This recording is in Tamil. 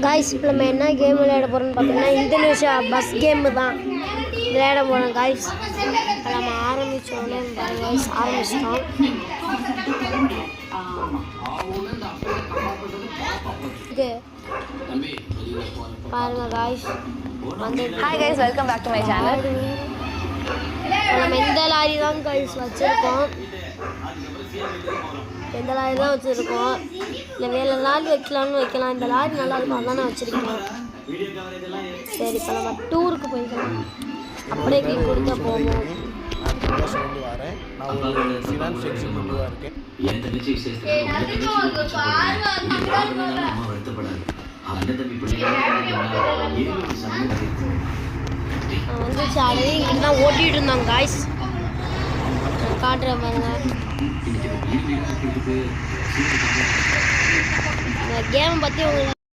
காய்ஸ் இப்போ நம்ம என்ன கேம் விளையாட போகிறோம்னு பார்த்தீங்கன்னா இந்தோனேஷியா பஸ் கேம் தான் விளையாட போகிறோம் காய்ஸ். இப்போ நம்ம ஆரம்பித்தோன்னே காய்ஸ் ஆரம்பிச்சிட்டோம். பாருங்க காய்ஸ் வந்து hi guys, welcome back to my channel. நம்ம இந்த லாரி தான் காய்ஸ் வச்சுருக்கோம். இந்த லாரி தான் வச்சுருக்கோம். இல்லை வேறு லாரி வைக்கலாம்னு வைக்கலாம். இந்த லாரி நல்லா இருக்கும், அதான் நான் வச்சுருக்கேன். சரி இப்போ நம்ம டூருக்கு போய்க்கலாம். அப்படியே கீ கொடுத்தா போவோம். வந்துச்சு ஆல்ரெடி இங்கே தான் ஓட்டிகிட்டு இருந்தாங்க காய்ஸ். காட்டுறேன் பாருங்க. இந்த கேமை பற்றி உங்களுக்கு